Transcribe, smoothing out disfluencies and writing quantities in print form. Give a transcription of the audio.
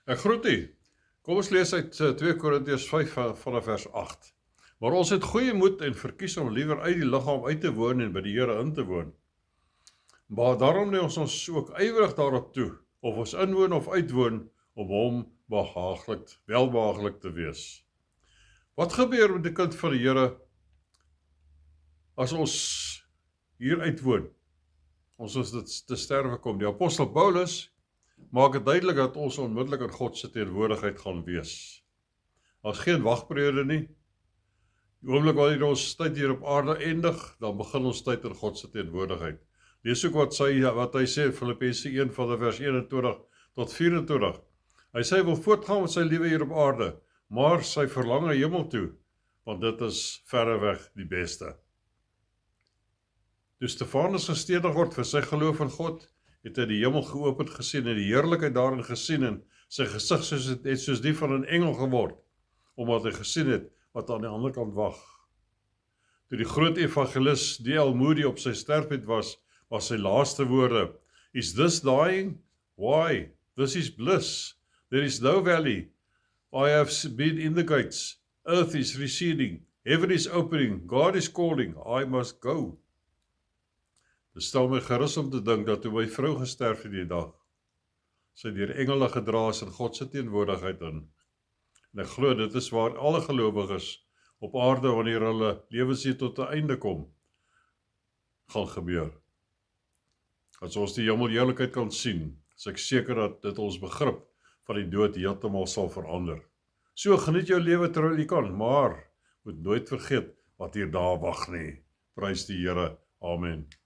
Ek groet u. Kom ons lees uit 2 Korintiërs 5 vanaf vers 8. Maar ons het goeie moed en verkies om liewer uit die liggaam uit te woon en by die Here in te woon. Maar daarom neem ons ook ywerig daarop toe, of ons inwoon of uitwoon, om hom welbehaaglik te wees. Wat gebeur met die kind van die Here as ons hier uitwoon? Ons is dit te sterwe kom. Die apostel Paulus maak het duidelik dat ons onmiddellik in God se teenwoordigheid gaan wees. Daar is geen wagperiode nie. Die oomblik wanneer ons tyd hier op aarde eindig, dan begin ons tyd in God se teenwoordigheid. Lees ook wat hy sê, Filippense 1 van vers 21 tot 24. Hy sê hy wil voortgaan met sy lewe hier op aarde, maar sy verlang na hemel toe, want dit is verreweg die beste. Toe Stefanus gestenig word vir sy geloof in God, het hy die hemel geopend gesien en die heerlikheid daarin gesien en sy gesig het soos die van 'n engel geword, omdat hy gesien het wat aan die ander kant wag. Toe die groot evangelis D.L. Moody op sy sterfbed was sy laaste woorde: Is this dying? Why? This is bliss. There is no valley. I have been in the gates. Earth is receding. Heaven is opening. God is calling. I must go. Dit stel my gerus om te dink dat toe my vrou gesterf het die dag, sy deur engele gedra is in God se teenwoordigheid in. En ek glo dit is waar alle gelowiges op aarde, wanneer hulle lewens hier tot 'n einde kom, gaan gebeur. As ons die hemelheerlikheid kan sien, is ek seker dat dit ons begrip van die dood heeltemal sal verander. So geniet jou lewe terwyl jy kan, maar moet nooit vergeet wat hier daar wag nie. Prys die Here. Amen.